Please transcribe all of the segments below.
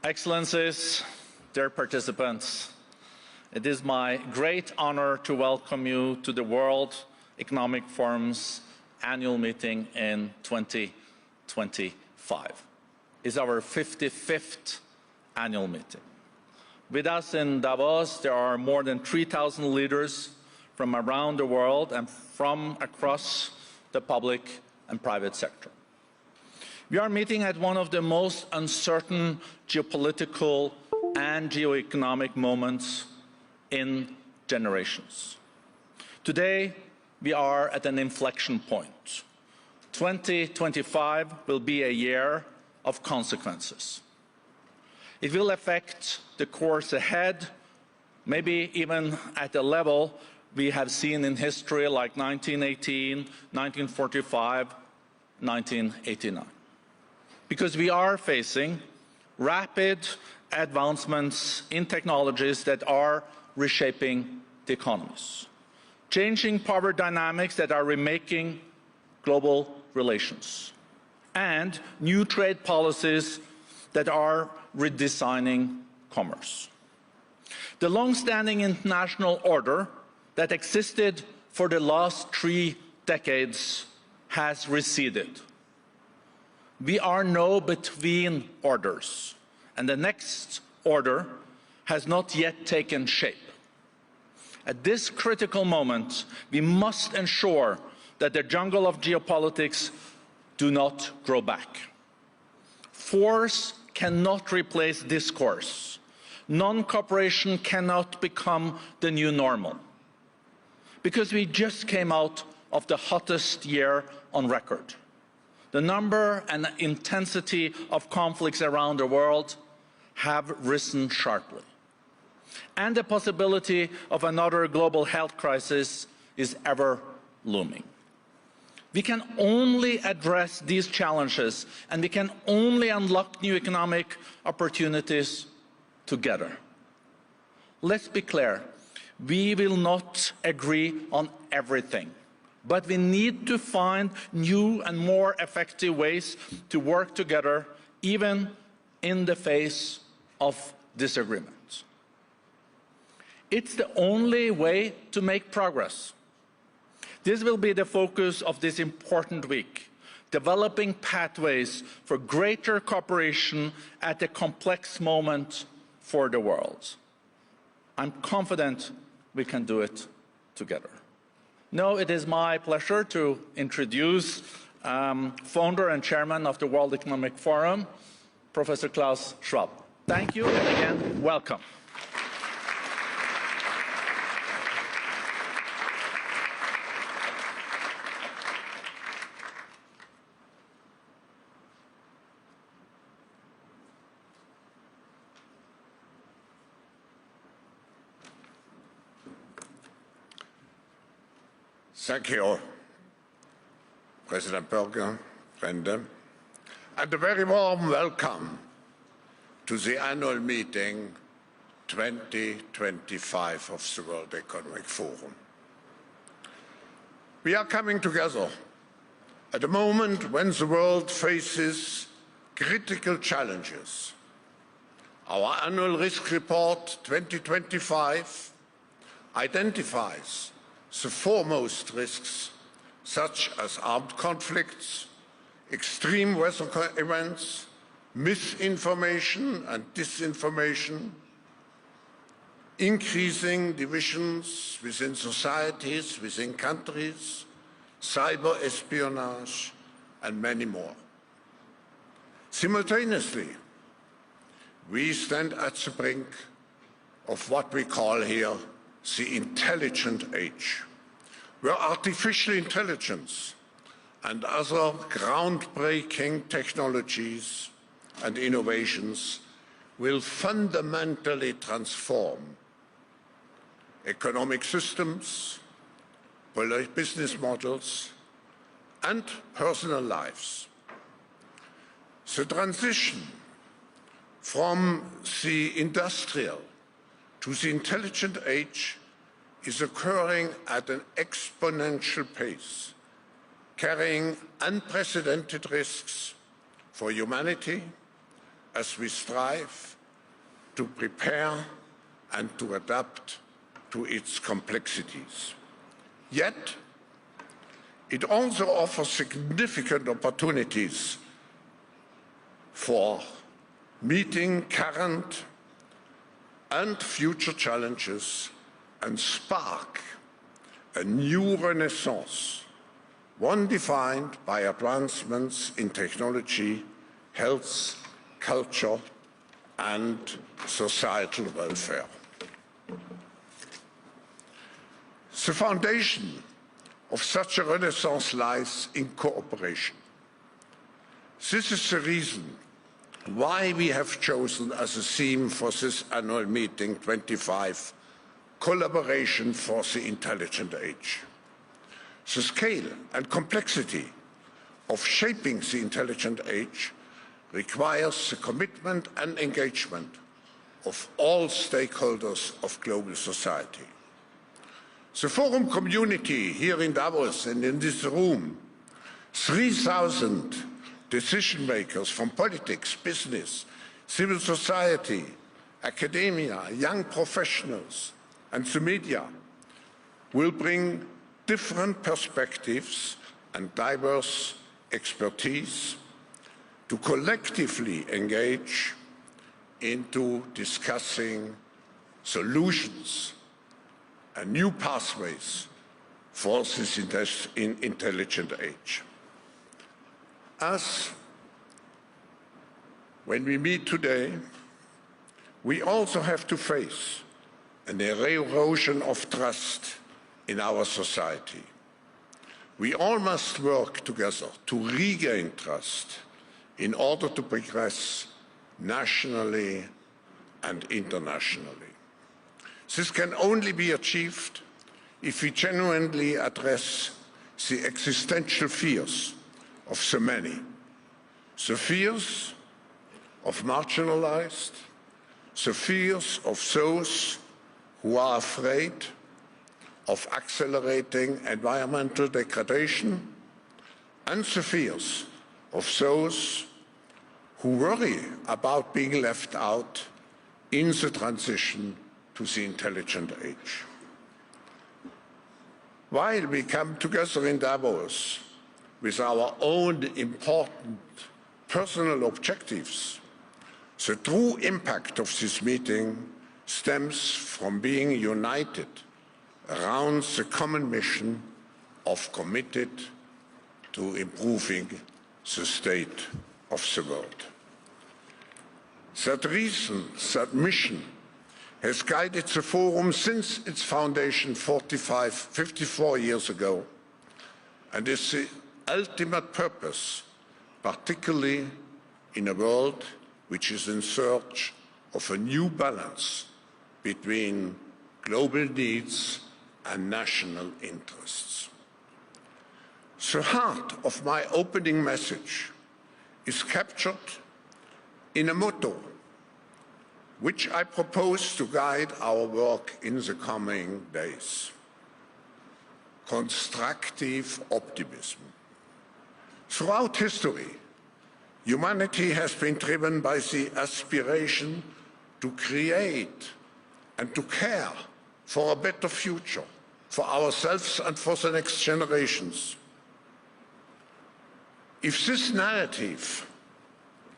Excellencies, dear participants, it is my great honor to welcome you to the World Economic Forum's annual meeting in 2025. It's our 55th annual meeting. With us in Davos, there are more than 3,000 leaders from around the world and from across the public and private sector. We are meeting at one of the most uncertain geopolitical and geoeconomic moments in generations. Today, we are at an inflection point. 2025 will be a year of consequences. It will affect the course ahead, maybe even at a level we have seen in history like 1918, 1945, 1989. Because we are facing rapid advancements in technologies that are reshaping the economies, changing power dynamics that are remaking global relations, and new trade policies that are redesigning commerce. The long-standing international order that existed for the last 3 decades has receded. We are now between orders, and the next order has not yet taken shape. At this critical moment, we must ensure that the jungle of geopolitics do not grow back. Force cannot replace discourse. Non-cooperation cannot become the new normal. Because we just came out of the hottest year on record. The number and intensity of conflicts around the world have risen sharply. And the possibility of another global health crisis is ever looming. We can only address these challenges, and we can only unlock new economic opportunities together. Let's be clear, we will not agree on everything. But we need to find new and more effective ways to work together, even in the face of disagreements. It's the only way to make progress. This will be the focus of this important week, developing pathways for greater cooperation at a complex moment for the world. I'm confident we can do it together. Now it is my pleasure to introduce founder and chairman of the World Economic Forum, Professor Claus Schwab. Thank you, and again, welcome. Thank you, President Berger, Brenda, and a very warm welcome to the annual meeting 2025 of the World Economic Forum. We are coming together at a moment when the world faces critical challenges. Our annual risk report 2025 identifies the foremost risks, such as armed conflicts, extreme weather events, misinformation and disinformation, increasing divisions within societies, within countries, cyber espionage, and many more. Simultaneously, we stand at the brink of what we call here the intelligent age, where artificial intelligence and other groundbreaking technologies and innovations will fundamentally transform economic systems, business models, and personal lives. The transition from the industrial to the intelligent age is occurring at an exponential pace, carrying unprecedented risks for humanity as we strive to prepare and to adapt to its complexities. Yet, it also offers significant opportunities for meeting current and future challenges and spark a new renaissance, one defined by advancements in technology, health, culture, and societal welfare. The foundation of such a renaissance lies in cooperation. This is the reason why we have chosen as a theme for this annual meeting 25, collaboration for the intelligent age. The scale and complexity of shaping the intelligent age requires the commitment and engagement of all stakeholders of global society. The forum community here in Davos and in this room, 3,000 decision makers from politics, business, civil society, academia, young professionals, and the media will bring different perspectives and diverse expertise to collectively engage into discussing solutions and new pathways for this intelligent age. As when we meet today, we also have to face an erosion of trust in our society. We all must work together to regain trust in order to progress nationally and internationally. This can only be achieved if we genuinely address the existential fears of so many, the fears of marginalized, the fears of those who are afraid of accelerating environmental degradation, and the fears of those who worry about being left out in the transition to the intelligent age. While we come together in Davos with our own important personal objectives, the true impact of this meeting stems from being united around the common mission of committed to improving the state of the world. That reason, that mission, has guided the Forum since its foundation 54 years ago, and is the ultimate purpose, particularly in a world which is in search of a new balance between global needs and national interests. The heart of my opening message is captured in a motto which I propose to guide our work in the coming days: constructive optimism. Throughout history, humanity has been driven by the aspiration to create and to care for a better future for ourselves and for the next generations. If this narrative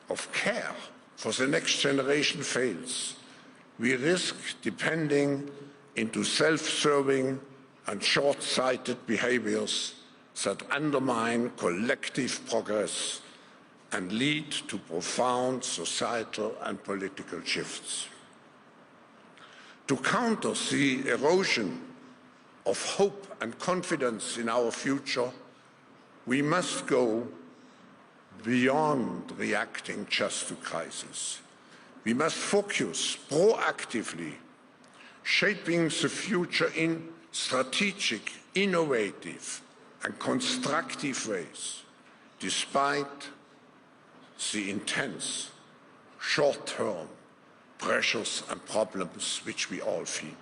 of care for the next generation fails, we risk depending into self-serving and short-sighted behaviors that undermine collective progress and lead to profound societal and political shifts. To counter the erosion of hope and confidence in our future, we must go beyond reacting just to crisis. We must focus proactively, shaping the future in strategic, innovative, and constructive ways, despite the intense, short-term pressures and problems which we all feel.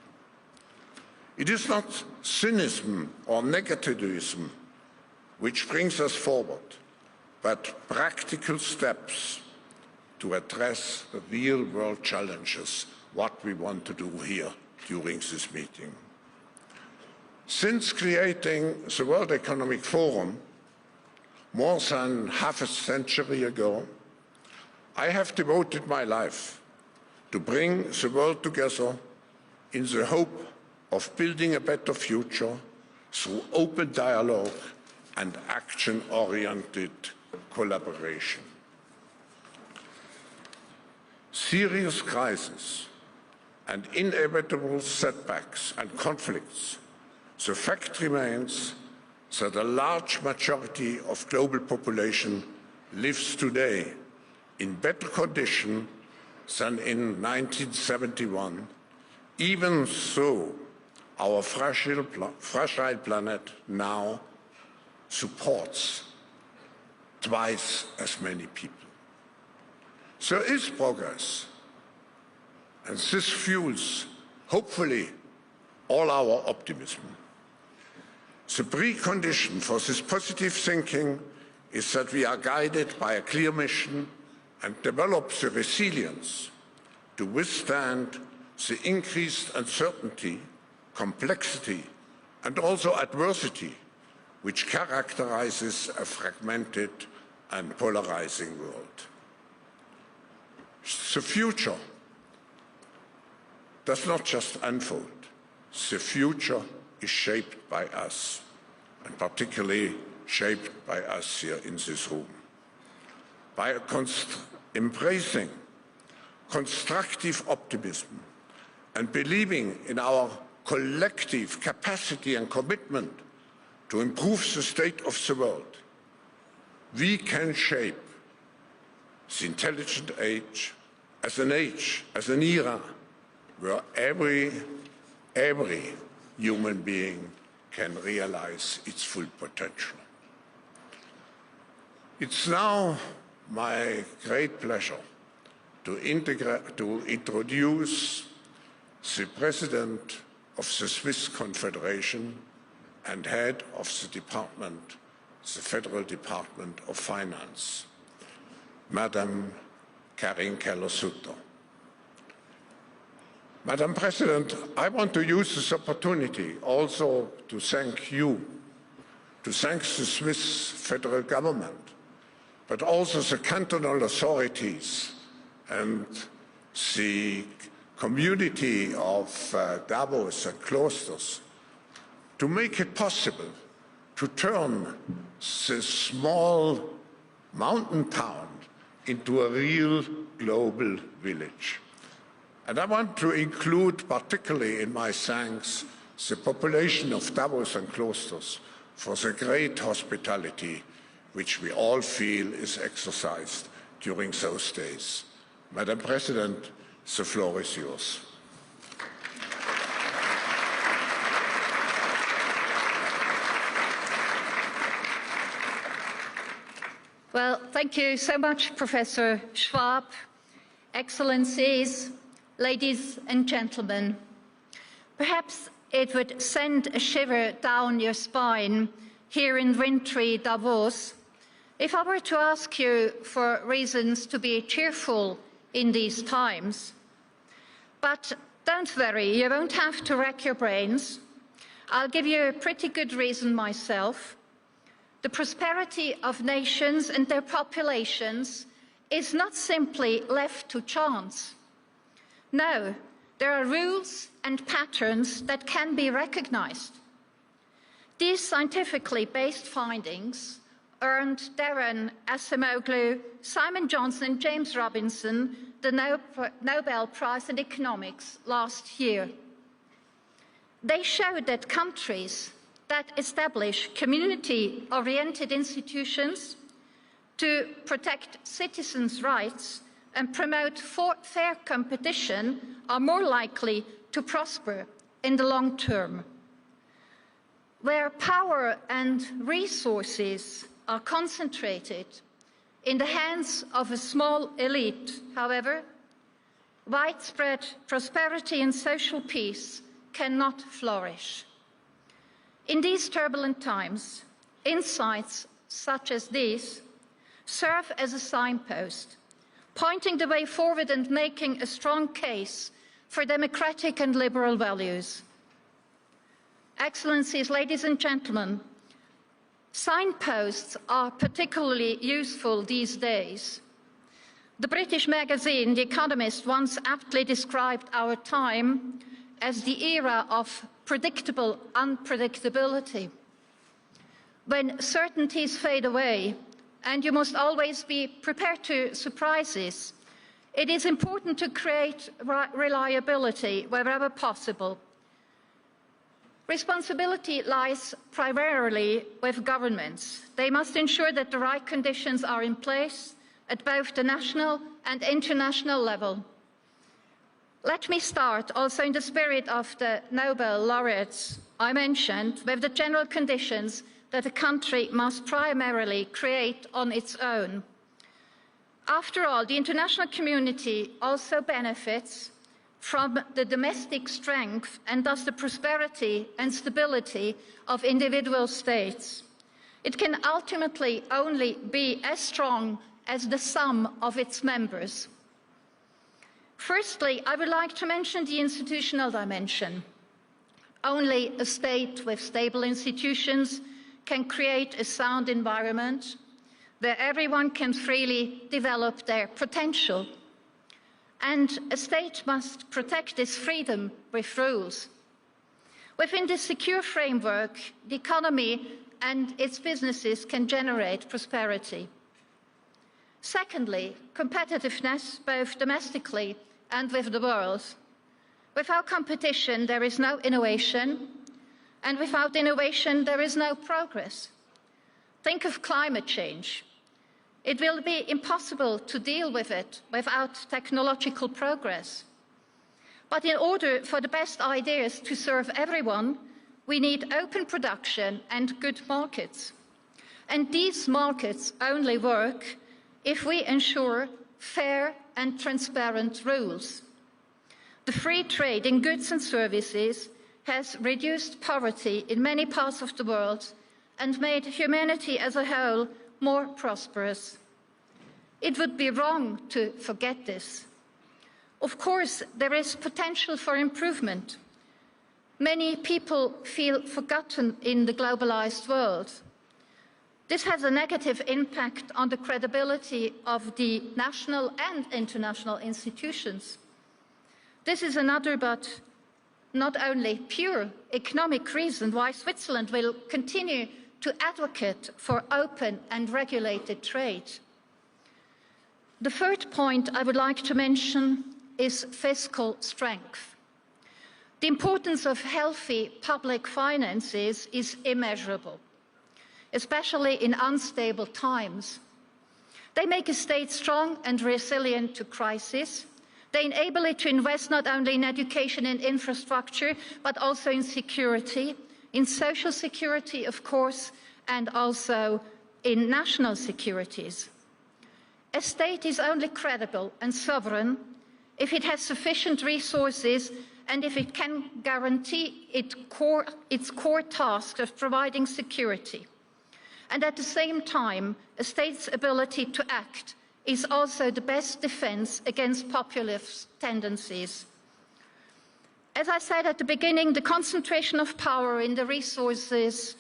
It is not cynicism or negativism which brings us forward, but practical steps to address the real-world challenges, what we want to do here during this meeting. Since creating the World Economic Forum more than half a century ago, I have devoted my life to bring the world together in the hope of building a better future through open dialogue and action-oriented collaboration. Serious crises and inevitable setbacks and conflicts, the fact remains that a large majority of global population lives today in better condition than in 1971, even though our fragile planet now supports twice as many people. There is progress, and this fuels, hopefully, all our optimism. The precondition for this positive thinking is that we are guided by a clear mission and develop the resilience to withstand the increased uncertainty, complexity, and also adversity which characterizes a fragmented and polarizing world. The future does not just unfold. The future is shaped by us, and particularly shaped by us here in this room. By embracing constructive optimism and believing in our collective capacity and commitment to improve the state of the world, we can shape the intelligent age, as an era where every human being can realize its full potential. It's now my great pleasure to introduce the President of the Swiss Confederation and head of the department, the Federal Department of Finance, Madam Karin Keller-Sutter. Madam President, I want to use this opportunity also to thank you, to thank the Swiss federal government, but also the cantonal authorities and the community of Davos and Klosters to make it possible to turn this small mountain town into a real global village. And I want to include particularly in my thanks the population of Davos and Klosters for the great hospitality which we all feel is exercised during those days. Madam President, the floor is yours. Well, thank you so much, Professor Schwab, Excellencies, ladies and gentlemen. Perhaps it would send a shiver down your spine here in wintry Davos if I were to ask you for reasons to be cheerful in these times. But don't worry, you won't have to rack your brains. I'll give you a pretty good reason myself. The prosperity of nations and their populations is not simply left to chance. No, there are rules and patterns that can be recognized. These scientifically based findings earned Darren Acemoglu, Simon Johnson and James Robinson the Nobel Prize in Economics last year. They showed that countries that establish community-oriented institutions to protect citizens' rights and promote fair competition are more likely to prosper in the long term. Where power and resources are concentrated in the hands of a small elite, however, widespread prosperity and social peace cannot flourish. In these turbulent times, insights such as these serve as a signpost, pointing the way forward and making a strong case for democratic and liberal values. Excellencies, ladies and gentlemen, signposts are particularly useful these days. The British magazine The Economist once aptly described our time as the era of predictable unpredictability. When certainties fade away, and you must always be prepared to surprises, it is important to create reliability wherever possible. Responsibility lies primarily with governments. They must ensure that the right conditions are in place at both the national and international level. Let me start, also in the spirit of the Nobel laureates I mentioned, with the general conditions that a country must primarily create on its own. After all, the international community also benefits from the domestic strength and thus the prosperity and stability of individual states. It can ultimately only be as strong as the sum of its members. Firstly, I would like to mention the institutional dimension. Only a state with stable institutions can create a sound environment where everyone can freely develop their potential. And a state must protect this freedom with rules. Within this secure framework, the economy and its businesses can generate prosperity. Secondly, competitiveness, both domestically and with the world. Without competition, there is no innovation, and without innovation, there is no progress. Think of climate change. It will be impossible to deal with it without technological progress. But in order for the best ideas to serve everyone, we need open production and good markets. And these markets only work if we ensure fair and transparent rules. The free trade in goods and services has reduced poverty in many parts of the world and made humanity as a whole more prosperous. It would be wrong to forget this. Of course, there is potential for improvement. Many people feel forgotten in the globalized world. This has a negative impact on the credibility of the national and international institutions. This is another but not only pure economic reason why Switzerland will continue to advocate for open and regulated trade. The third point I would like to mention is fiscal strength. The importance of healthy public finances is immeasurable, especially in unstable times. They make a state strong and resilient to crisis. They enable it to invest not only in education and infrastructure, but also in security, in social security, of course, and also in national securities. A state is only credible and sovereign if it has sufficient resources and if it can guarantee its core task of providing security. And at the same time, a state's ability to act is also the best defense against populist tendencies. As I said at the beginning, the concentration of power in the resources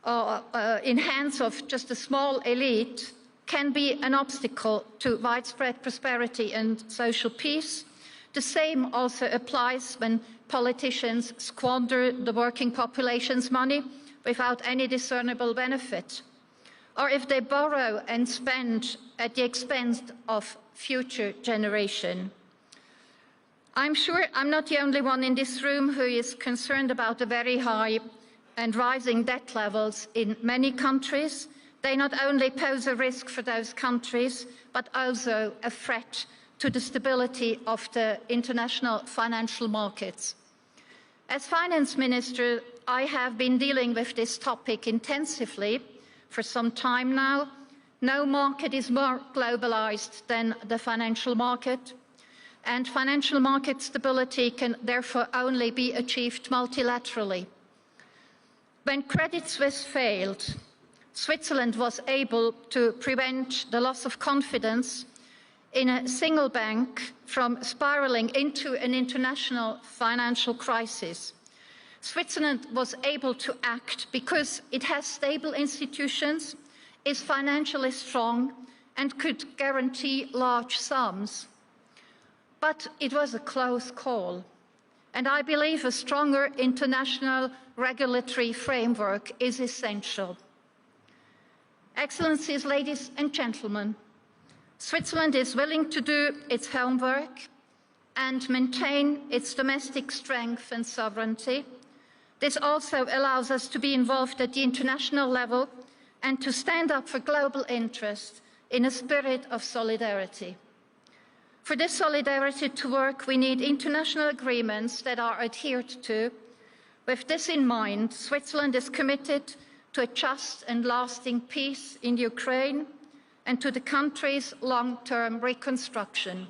in hands of just a small elite can be an obstacle to widespread prosperity and social peace. The same also applies when politicians squander the working population's money without any discernible benefit, or if they borrow and spend at the expense of future generations. I'm sure I'm not the only one in this room who is concerned about the very high and rising debt levels in many countries. They not only pose a risk for those countries, but also a threat to the stability of the international financial markets. As Finance Minister, I have been dealing with this topic intensively for some time now. No market is more globalized than the financial market, and financial market stability can therefore only be achieved multilaterally. When Credit Suisse failed, Switzerland was able to prevent the loss of confidence in a single bank from spiraling into an international financial crisis. Switzerland was able to act because it has stable institutions, is financially strong, and could guarantee large sums. But it was a close call, and I believe a stronger international regulatory framework is essential. Excellencies, ladies and gentlemen, Switzerland is willing to do its homework and maintain its domestic strength and sovereignty. This also allows us to be involved at the international level and to stand up for global interest in a spirit of solidarity. For this solidarity to work, we need international agreements that are adhered to. With this in mind, Switzerland is committed to a just and lasting peace in Ukraine and to the country's long-term reconstruction.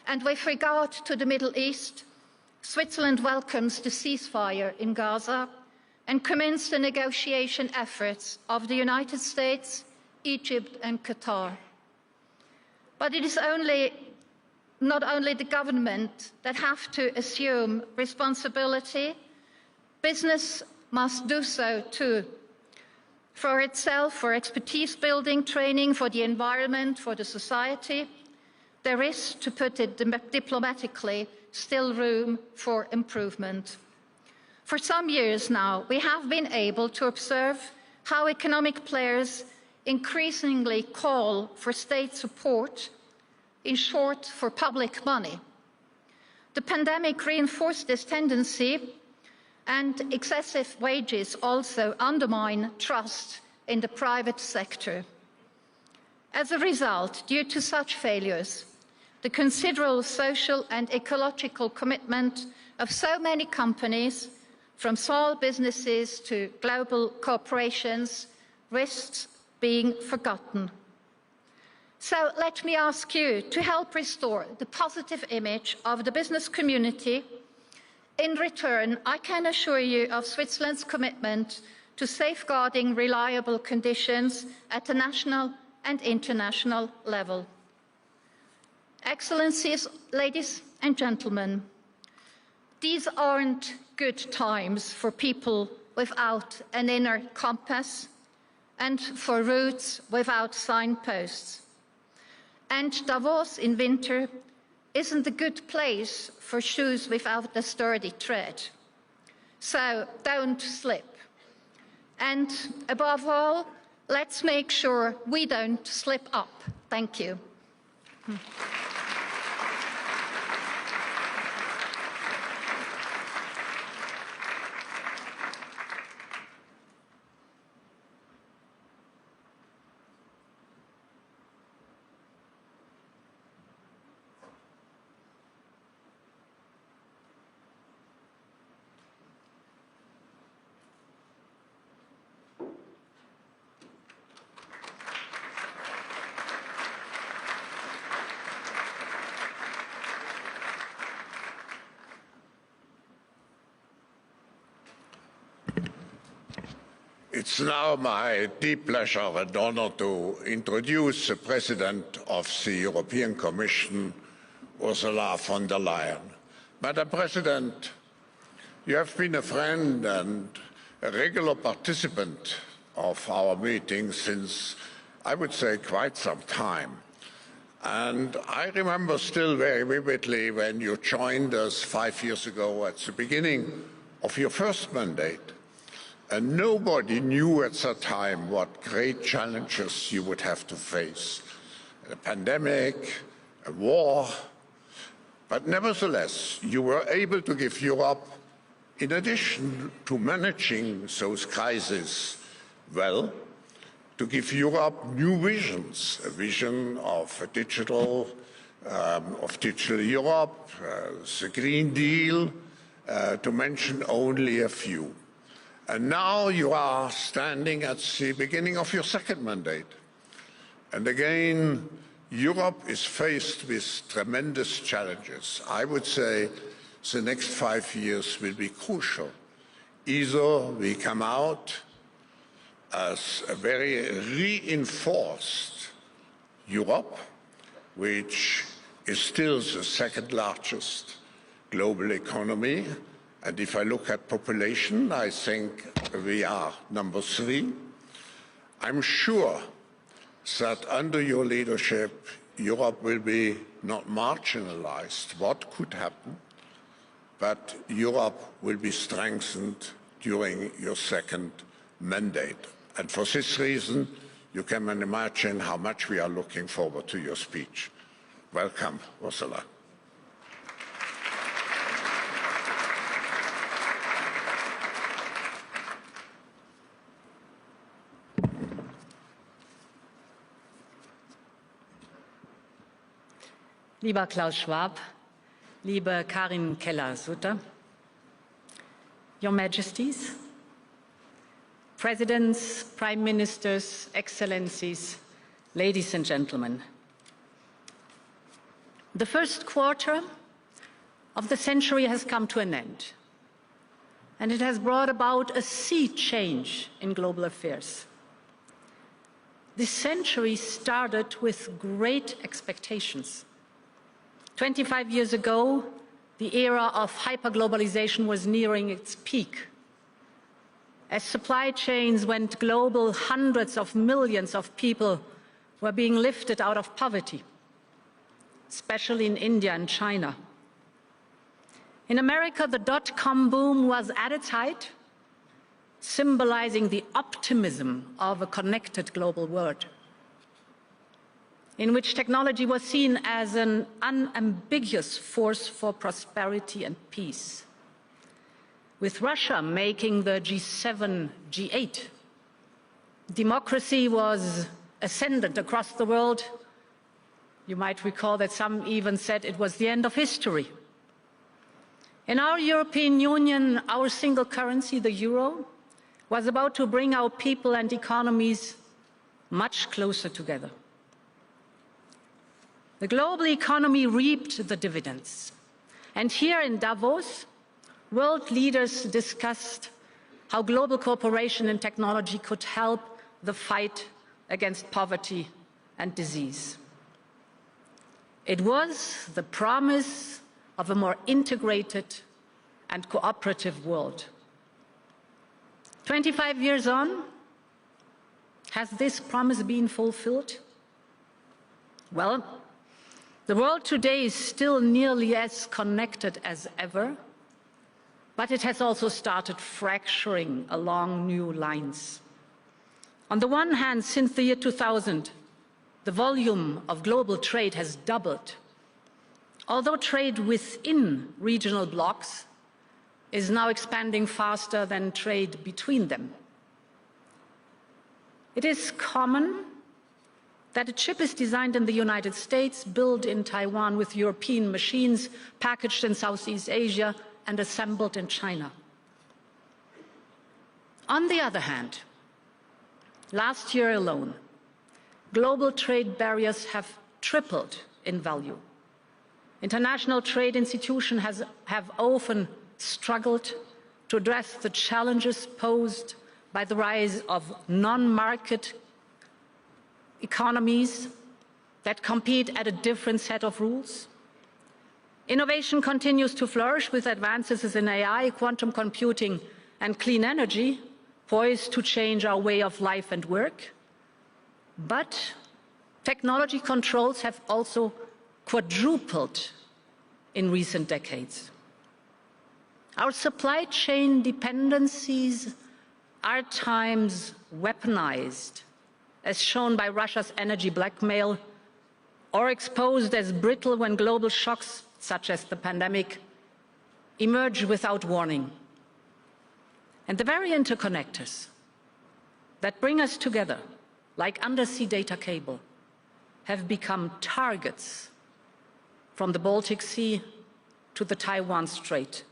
And with regard to the Middle East, Switzerland welcomes the ceasefire in Gaza and commenced the negotiation efforts of the United States, Egypt and Qatar. But it is not only the government that have to assume responsibility, business must do so too. For itself, for expertise building, training, for the environment, for the society, there is, to put it diplomatically, still room for improvement. For some years now, we have been able to observe how economic players increasingly call for state support, in short, for public money. The pandemic reinforced this tendency, and excessive wages also undermine trust in the private sector. As a result, due to such failures, the considerable social and ecological commitment of so many companies, from small businesses to global corporations, risks being forgotten. So let me ask you to help restore the positive image of the business community. In return, I can assure you of Switzerland's commitment to safeguarding reliable conditions at the national and international level. Excellencies, ladies and gentlemen, these aren't good times for people without an inner compass and for routes without signposts. And Davos in winter isn't a good place for shoes without a sturdy tread. So don't slip. And above all, let's make sure we don't slip up. Thank you. It's now my deep pleasure and honor to introduce the President of the European Commission, Ursula von der Leyen. Madam President, you have been a friend and a regular participant of our meetings since, I would say, quite some time. And I remember still very vividly when you joined us 5 years ago at the beginning of your first mandate. And nobody knew at that time what great challenges you would have to face. A pandemic, a war. But nevertheless, you were able to give Europe, in addition to managing those crises well, to give Europe new visions, a vision of digital Europe, the Green Deal, to mention only a few. And now you are standing at the beginning of your second mandate. And again, Europe is faced with tremendous challenges. I would say the next 5 years will be crucial. Either we come out as a very reinforced Europe which is still the second largest global economy. And if I look at population, I think we are number 3. I'm sure that under your leadership, Europe will be not marginalized. What could happen? But Europe will be strengthened during your second mandate. And for this reason, you can imagine how much we are looking forward to your speech. Welcome, Ursula. Lieber Klaus Schwab, liebe Karin Keller-Sutter, Your Majesties, Presidents, Prime Ministers, Excellencies, ladies and gentlemen. The first quarter of the century has come to an end, and it has brought about a sea change in global affairs. This century started with great expectations. 25 years ago, the era of hyperglobalization was nearing its peak. As supply chains went global, hundreds of millions of people were being lifted out of poverty, especially in India and China. In America, the dot-com boom was at its height, symbolizing the optimism of a connected global world, in which technology was seen as an unambiguous force for prosperity and peace. With Russia making the G7, G8, democracy was ascendant across the world. You might recall that some even said it was the end of history. In our European Union, our single currency, the euro, was about to bring our people and economies much closer together. The global economy reaped the dividends. And here in Davos, world leaders discussed how global cooperation and technology could help the fight against poverty and disease. It was the promise of a more integrated and cooperative world. 25 years on, has this promise been fulfilled? Well, the world today is still nearly as connected as ever, but it has also started fracturing along new lines. On the one hand, since the year 2000, the volume of global trade has doubled, although trade within regional blocs is now expanding faster than trade between them. It is common that a chip is designed in the United States, built in Taiwan with European machines, packaged in Southeast Asia, and assembled in China. On the other hand, last year alone, global trade barriers have tripled in value. International trade institutions have often struggled to address the challenges posed by the rise of non-market economies that compete at a different set of rules. Innovation continues to flourish with advances in AI, quantum computing, and clean energy, poised to change our way of life and work. But technology controls have also quadrupled in recent decades. Our supply chain dependencies are at times weaponized, as shown by Russia's energy blackmail, or exposed as brittle when global shocks, such as the pandemic, emerge without warning. And the very interconnectors that bring us together, like undersea data cable, have become targets from the Baltic Sea to the Taiwan Strait.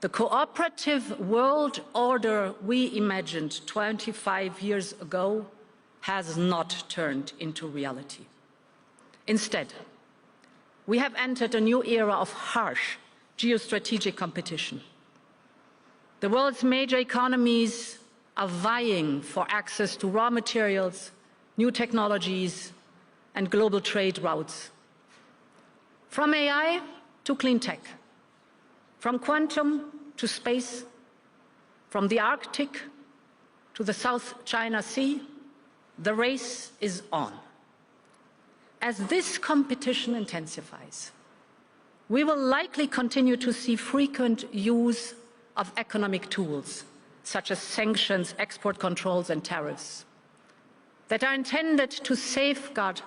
The cooperative world order we imagined 25 years ago has not turned into reality. Instead, we have entered a new era of harsh geostrategic competition. The world's major economies are vying for access to raw materials, new technologies, and global trade routes. From AI to clean tech, from quantum to space, from the Arctic to the South China Sea, the race is on. As this competition intensifies, we will likely continue to see frequent use of economic tools, such as sanctions, export controls, and tariffs, that are intended to safeguard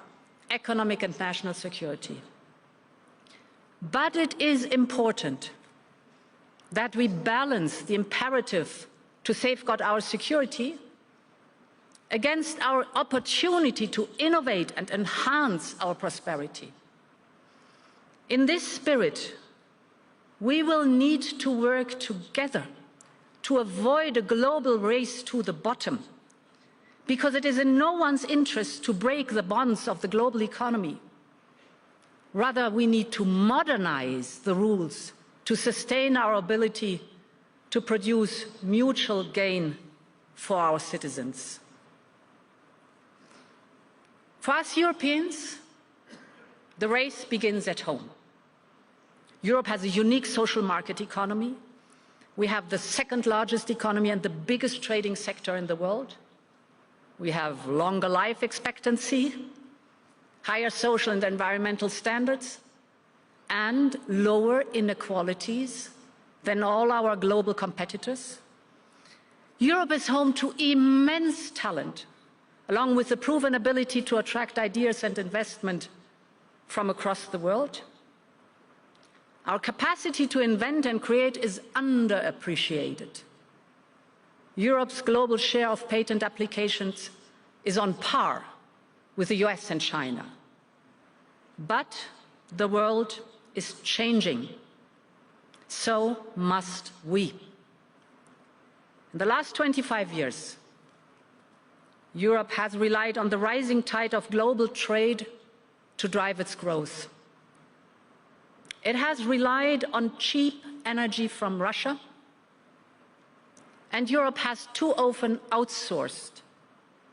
economic and national security. But it is important that we balance the imperative to safeguard our security against our opportunity to innovate and enhance our prosperity. In this spirit, we will need to work together to avoid a global race to the bottom, because it is in no one's interest to break the bonds of the global economy. Rather, we need to modernize the rules to sustain our ability to produce mutual gain for our citizens. For us Europeans, the race begins at home. Europe has a unique social market economy. We have the second largest economy and the biggest trading sector in the world. We have longer life expectancy, higher social and environmental standards, and lower inequalities than all our global competitors. Europe is home to immense talent, along with the proven ability to attract ideas and investment from across the world. Our capacity to invent and create is underappreciated. Europe's global share of patent applications is on par with the US and China. But the world is changing. So must we. In the last 25 years, Europe has relied on the rising tide of global trade to drive its growth. It has relied on cheap energy from Russia, and Europe has too often outsourced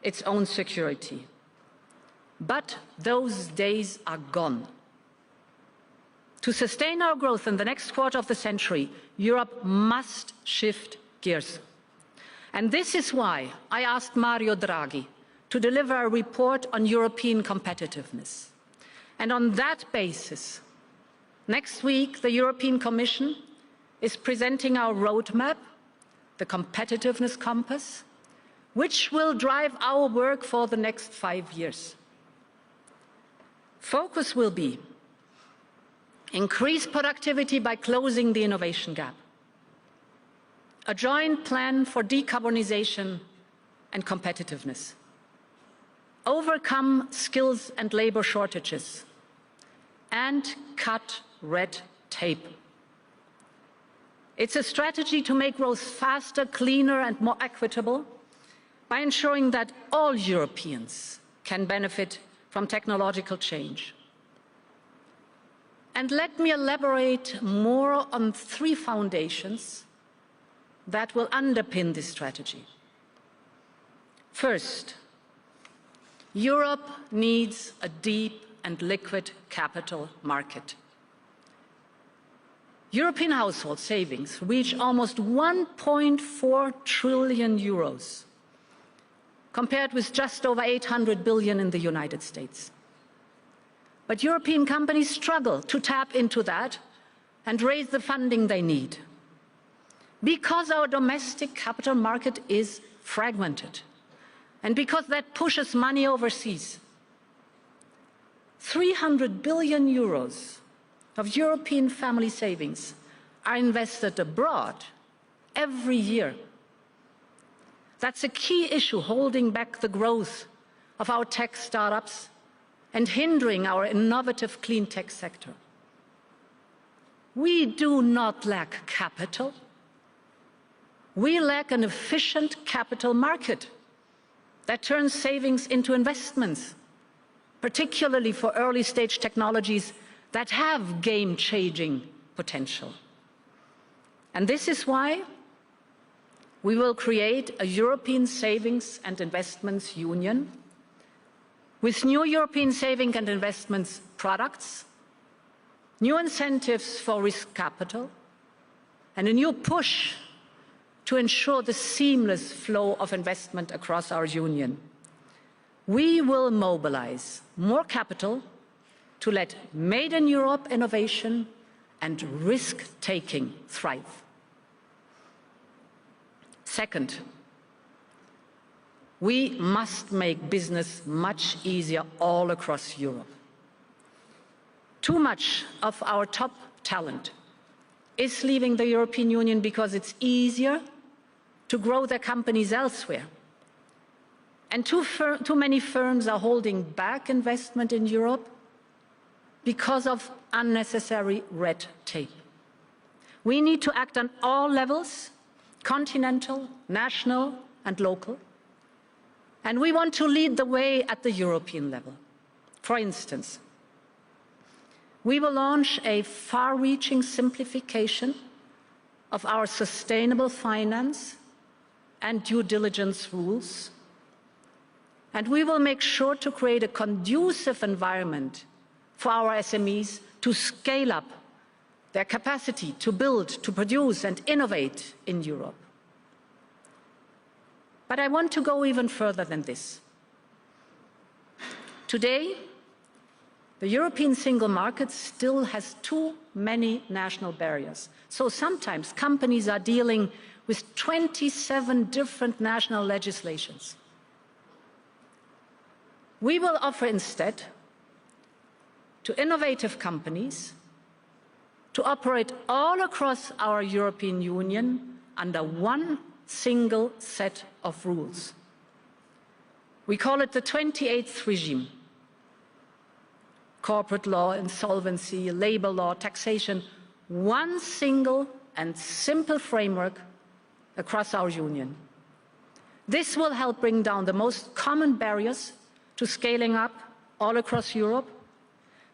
its own security. But those days are gone. To sustain our growth in the next quarter of the century, Europe must shift gears. And this is why I asked Mario Draghi to deliver a report on European competitiveness. And on that basis, next week, the European Commission is presenting our roadmap, the Competitiveness Compass, which will drive our work for the next 5 years. Focus will be increase productivity by closing the innovation gap, a joint plan for decarbonization and competitiveness, overcome skills and labor shortages, and cut red tape. It's a strategy to make growth faster, cleaner, and more equitable by ensuring that all Europeans can benefit from technological change. And let me elaborate more on 3 foundations that will underpin this strategy. First, Europe needs a deep and liquid capital market. European household savings reach almost 1.4 trillion euros, compared with just over 800 billion in the United States. But European companies struggle to tap into that and raise the funding they need, because our domestic capital market is fragmented, and because that pushes money overseas. 300 billion euros of European family savings are invested abroad every year. That's a key issue holding back the growth of our tech startups and hindering our innovative clean tech sector. We do not lack capital. We lack an efficient capital market that turns savings into investments, particularly for early-stage technologies that have game-changing potential. And this is why we will create a European Savings and Investments Union with new European saving and investments products, new incentives for risk capital, and a new push to ensure the seamless flow of investment across our union. We will mobilize more capital to let Made in Europe innovation and risk-taking thrive. Second, we must make business much easier all across Europe. Too much of our top talent is leaving the European Union because it's easier to grow their companies elsewhere. And too many firms are holding back investment in Europe because of unnecessary red tape. We need to act on all levels, continental, national, and local. And we want to lead the way at the European level. For instance, we will launch a far-reaching simplification of our sustainable finance and due diligence rules. And we will make sure to create a conducive environment for our SMEs to scale up their capacity to build, to produce and innovate in Europe. But I want to go even further than this. Today, the European single market still has too many national barriers. So sometimes companies are dealing with 27 different national legislations. We will offer instead to innovative companies to operate all across our European Union under one single set of rules. We call it the 28th regime. Corporate law, insolvency, labor law, taxation, one single and simple framework across our union. This will help bring down the most common barriers to scaling up all across Europe,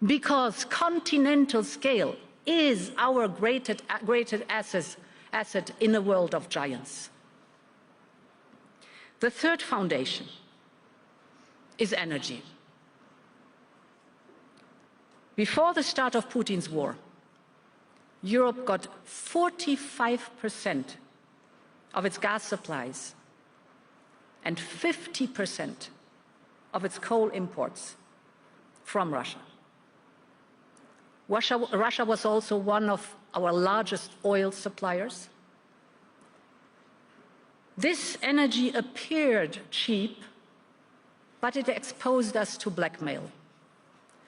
because continental scale is our greatest asset in a world of giants. The third foundation is energy. Before the start of Putin's war, Europe got 45% of its gas supplies and 50% of its coal imports from Russia. Russia was also one of our largest oil suppliers. This energy appeared cheap, but it exposed us to blackmail.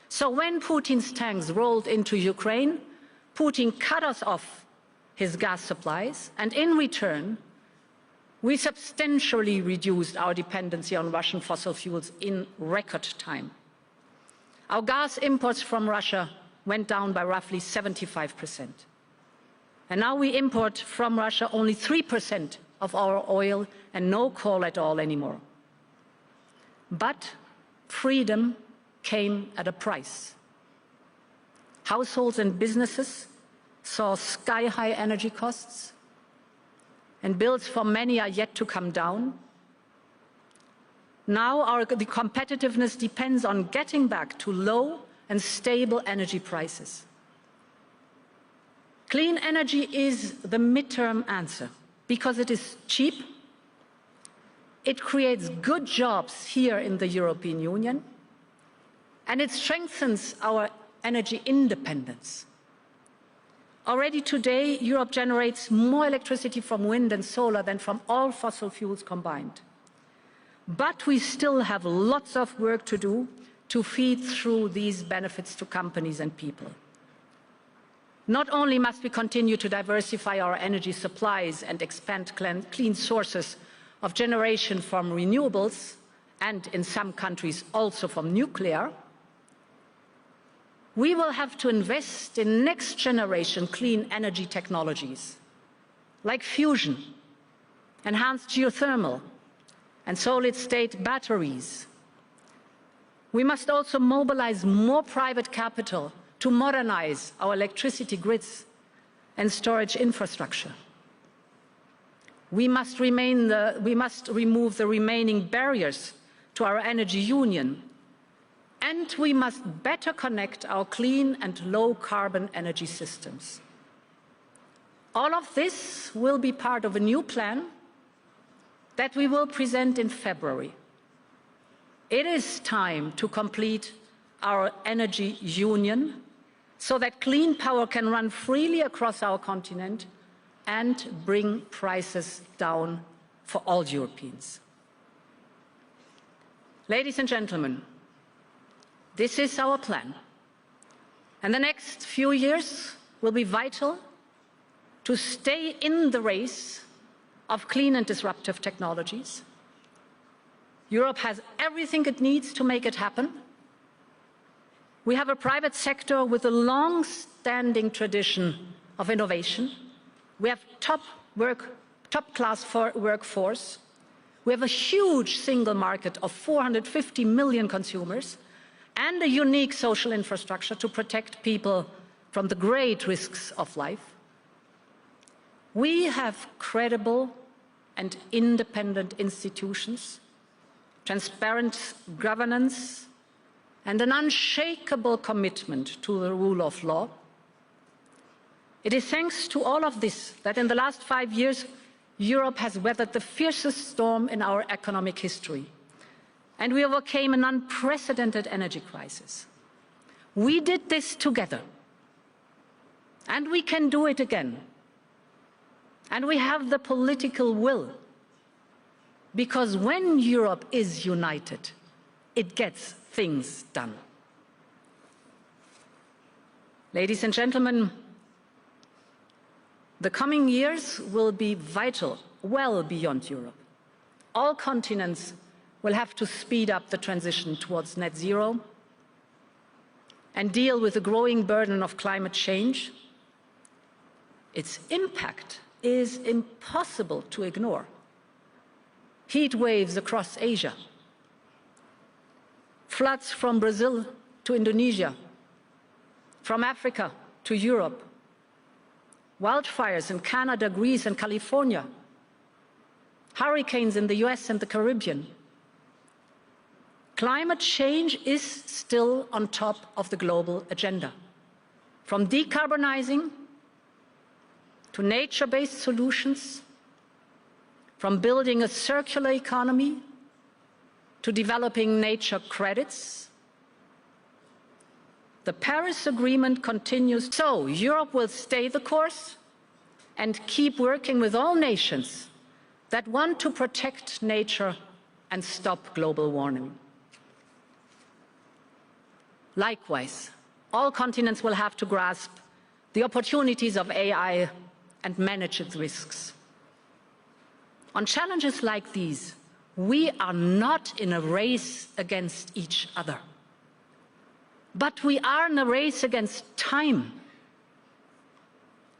So when Putin's tanks rolled into Ukraine, Putin cut us off his gas supplies, and in return, we substantially reduced our dependency on Russian fossil fuels in record time. Our gas imports from Russia went down by roughly 75%. And now we import from Russia only 3% of our oil and no coal at all anymore. But freedom came at a price. Households and businesses saw sky-high energy costs, and bills for many are yet to come down. Now the competitiveness depends on getting back to low and stable energy prices. Clean energy is the midterm answer because it is cheap, it creates good jobs here in the European Union, and it strengthens our energy independence. Already today, Europe generates more electricity from wind and solar than from all fossil fuels combined. But we still have lots of work to do to feed through these benefits to companies and people. Not only must we continue to diversify our energy supplies and expand clean sources of generation from renewables, and in some countries also from nuclear, we will have to invest in next-generation clean energy technologies, like fusion, enhanced geothermal, and solid-state batteries. We must also mobilize more private capital to modernize our electricity grids and storage infrastructure. We must remove the remaining barriers to our energy union And we must better connect our clean and low-carbon energy systems. All of this will be part of a new plan that we will present in February. It is time to complete our energy union so that clean power can run freely across our continent and bring prices down for all Europeans. Ladies and gentlemen, this is our plan. And the next few years will be vital to stay in the race of clean and disruptive technologies. Europe has everything it needs to make it happen. We have a private sector with a long-standing tradition of innovation. We have top-class workforce. We have a huge single market of 450 million consumers and a unique social infrastructure to protect people from the great risks of life. We have credible and independent institutions, transparent governance, and an unshakable commitment to the rule of law. It is thanks to all of this that in the last 5 years, Europe has weathered the fiercest storm in our economic history, and we overcame an unprecedented energy crisis. We did this together, and we can do it again. And we have the political will, because when Europe is united, it gets things done. Ladies and gentlemen, the coming years will be vital, well beyond Europe. All continents will have to speed up the transition towards net zero and deal with the growing burden of climate change. Its impact is impossible to ignore. Heat waves across Asia, floods from Brazil to Indonesia, from Africa to Europe, wildfires in Canada, Greece, and California, hurricanes in the US and the Caribbean. Climate change is still on top of the global agenda. From decarbonizing to nature-based solutions, from building a circular economy to developing nature credits. The Paris Agreement continues. So Europe will stay the course and keep working with all nations that want to protect nature and stop global warming. Likewise, all continents will have to grasp the opportunities of AI and manage its risks. On challenges like these, we are not in a race against each other, but we are in a race against time.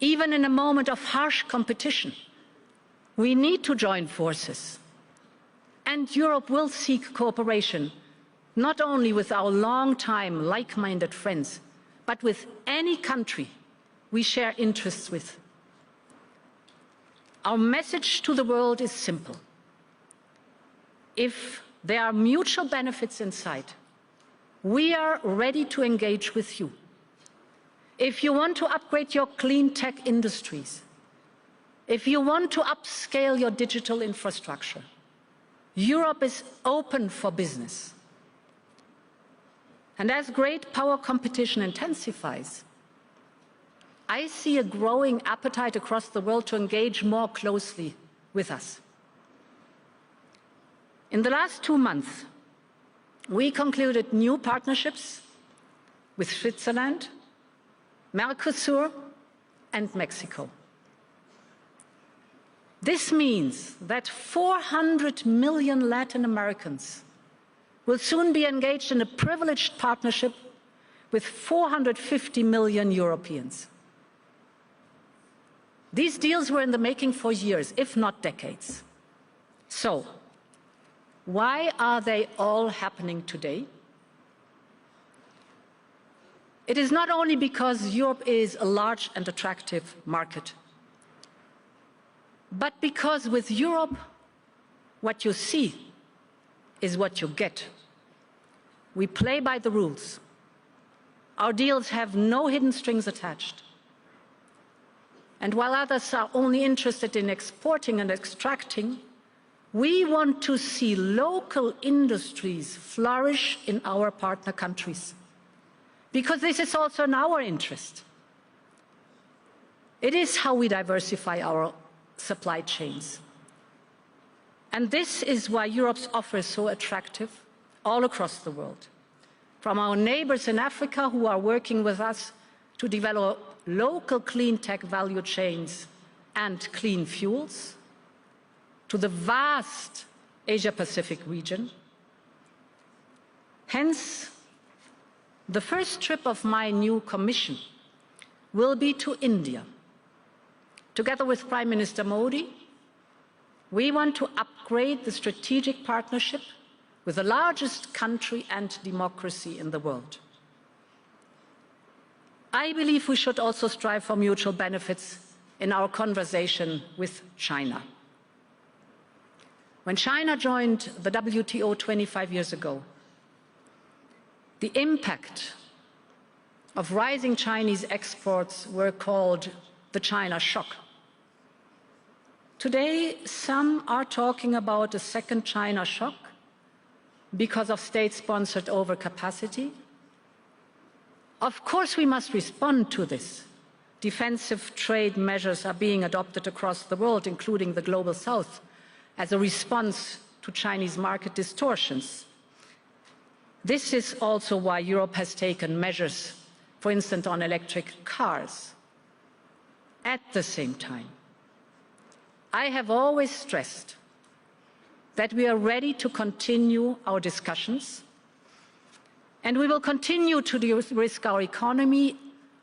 Even in a moment of harsh competition, we need to join forces. And Europe will seek cooperation, not only with our long-time like-minded friends, but with any country we share interests with. Our message to the world is simple. If there are mutual benefits in sight, we are ready to engage with you. If you want to upgrade your clean tech industries, if you want to upscale your digital infrastructure, Europe is open for business. And as great power competition intensifies, I see a growing appetite across the world to engage more closely with us. In the last 2 months, we concluded new partnerships with Switzerland, Mercosur, and Mexico. This means that 400 million Latin Americans will soon be engaged in a privileged partnership with 450 million Europeans. These deals were in the making for years, if not decades. So, why are they all happening today? It is not only because Europe is a large and attractive market, but because with Europe, what you see is what you get. We play by the rules. Our deals have no hidden strings attached. And while others are only interested in exporting and extracting, we want to see local industries flourish in our partner countries, because this is also in our interest. It is how we diversify our supply chains. And this is why Europe's offer is so attractive all across the world. From our neighbors in Africa who are working with us to develop local clean tech value chains and clean fuels, to the vast Asia-Pacific region. Hence, the first trip of my new Commission will be to India. Together with Prime Minister Modi, we want to upgrade the strategic partnership with the largest country and democracy in the world. I believe we should also strive for mutual benefits in our conversation with China. When China joined the WTO 25 years ago, the impact of rising Chinese exports were called the China shock. Today, some are talking about a second China shock because of state-sponsored overcapacity. Of course, we must respond to this. Defensive trade measures are being adopted across the world, including the Global South, as a response to Chinese market distortions. This is also why Europe has taken measures, for instance, on electric cars. At the same time, I have always stressed that we are ready to continue our discussions, and we will continue to de-risk our economy.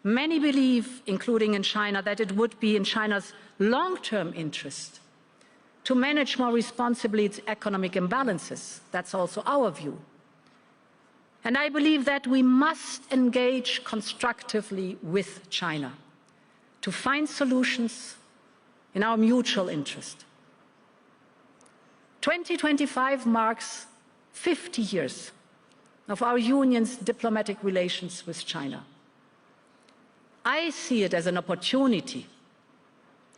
Many believe, including in China, that it would be in China's long-term interest to manage more responsibly its economic imbalances. That's also our view. And I believe that we must engage constructively with China to find solutions in our mutual interest. 2025 marks 50 years of our union's diplomatic relations with China. I see it as an opportunity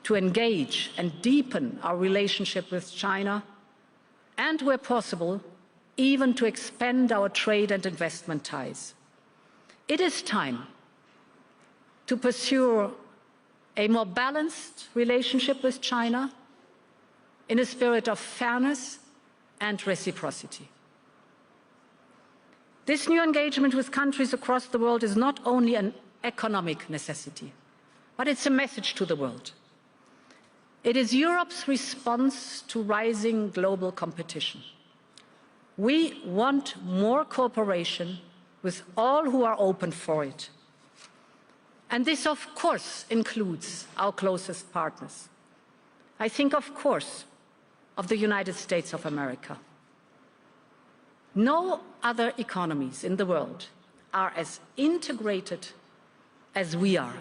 to engage and deepen our relationship with China, and where possible, even to expand our trade and investment ties. It is time to pursue a more balanced relationship with China in a spirit of fairness and reciprocity. This new engagement with countries across the world is not only an economic necessity, but it's a message to the world. It is Europe's response to rising global competition. We want more cooperation with all who are open for it. And this, of course, includes our closest partners. I think, of course, of the United States of America. No other economies in the world are as integrated as we are.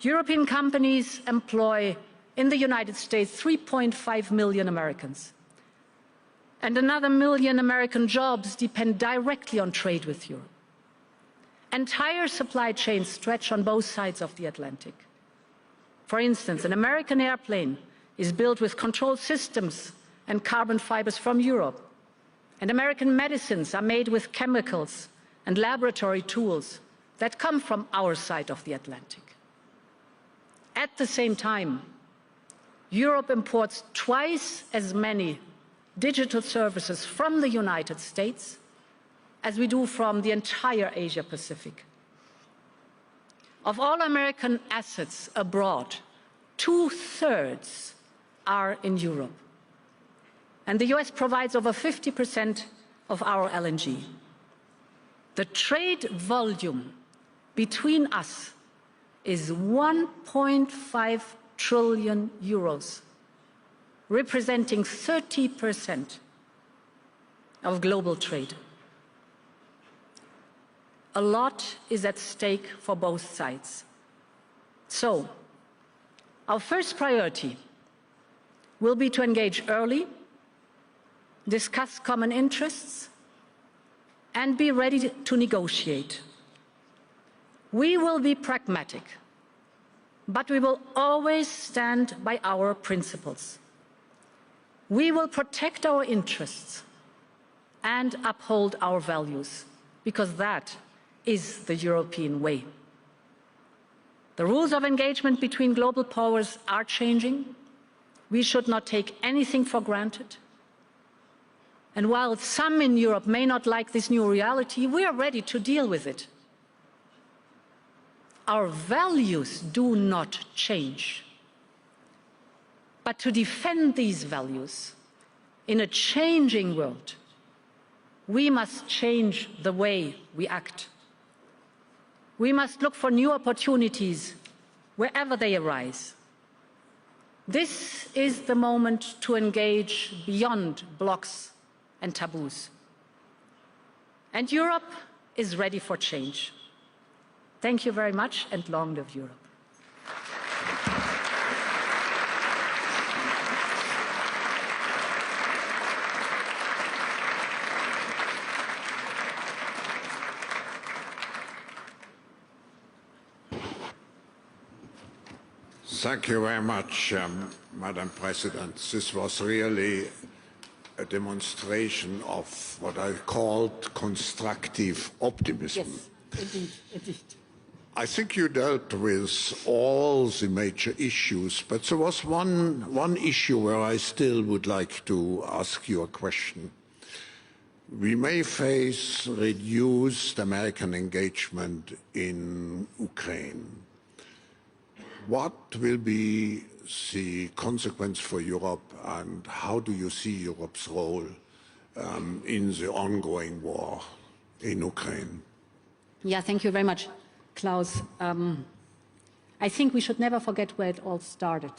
European companies employ in the United States 3.5 million Americans. And another million American jobs depend directly on trade with Europe. Entire supply chains stretch on both sides of the Atlantic. For instance, an American airplane is built with control systems and carbon fibers from Europe. And American medicines are made with chemicals and laboratory tools that come from our side of the Atlantic. At the same time, Europe imports twice as many digital services from the United States as we do from the entire Asia Pacific. Of all American assets abroad, 2/3 are in Europe. And the US provides over 50% of our LNG. The trade volume between us is 1.5 trillion euros, representing 30% of global trade. A lot is at stake for both sides. So, our first priority will be to engage early, discuss common interests, and be ready to negotiate. We will be pragmatic, but we will always stand by our principles. We will protect our interests and uphold our values, because that is the European way. The rules of engagement between global powers are changing. We should not take anything for granted. And while some in Europe may not like this new reality, we are ready to deal with it. Our values do not change. But to defend these values in a changing world, we must change the way we act. We must look for new opportunities wherever they arise. This is the moment to engage beyond blocks and taboos. And Europe is ready for change. Thank you very much, and long live Europe. Thank you very much, Madam President. This was really a demonstration of what I called constructive optimism. Yes, indeed. I think you dealt with all the major issues, but there was one issue where I still would like to ask you a question. We may face reduced American engagement in Ukraine. What will be the consequence for Europe, and how do you see Europe's role in the ongoing war in Ukraine? Yeah, thank you very much, Klaus. I think we should never forget where it all started.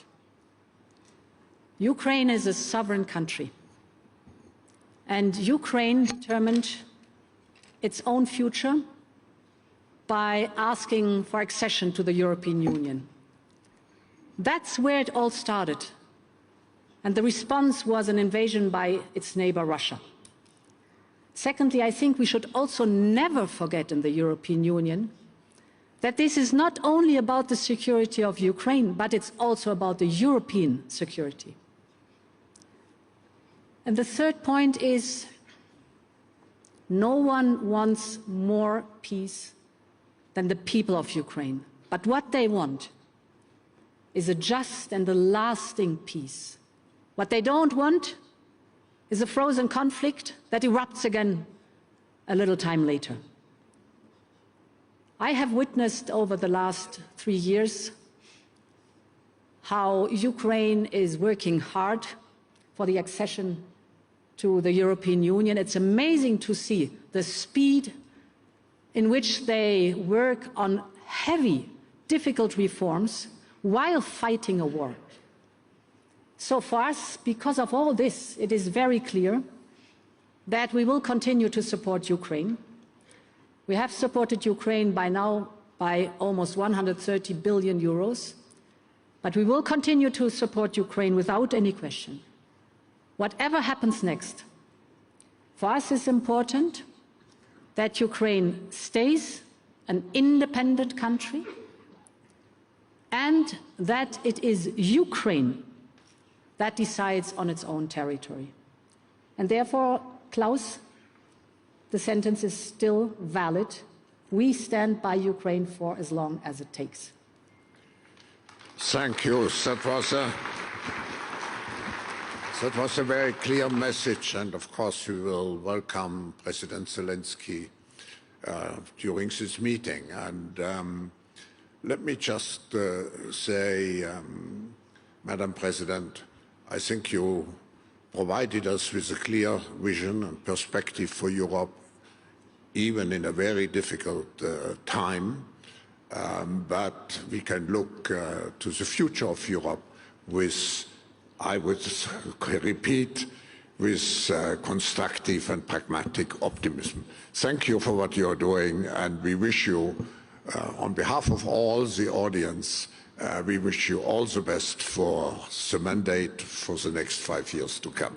Ukraine is a sovereign country, and Ukraine determined its own future by asking for accession to the European Union. That's where it all started. And the response was an invasion by its neighbor, Russia. Secondly, I think we should also never forget in the European Union that this is not only about the security of Ukraine, but it's also about the European security. And the third point is, no one wants more peace than the people of Ukraine. But what they want is a just and a lasting peace. What they don't want is a frozen conflict that erupts again a little time later. I have witnessed over the last 3 years how Ukraine is working hard for the accession to the European Union. It's amazing to see the speed in which they work on heavy, difficult reforms while fighting a war. So for us, because of all this, it is very clear that we will continue to support Ukraine. We have supported Ukraine by now by almost 130 billion euros, but we will continue to support Ukraine without any question. Whatever happens next, for us it's important that Ukraine stays an independent country, and that it is Ukraine that decides on its own territory. And therefore, Klaus, the sentence is still valid. We stand by Ukraine for as long as it takes. Thank you. That was a very clear message, and of course we will welcome President Zelensky during this meeting. And let me just say, Madam President, I think you provided us with a clear vision and perspective for Europe, even in a very difficult time. But we can look to the future of Europe with, I would repeat, with constructive and pragmatic optimism. Thank you for what you're doing, and we wish you, on behalf of all the audience, we wish you all the best for the mandate for the next 5 years to come.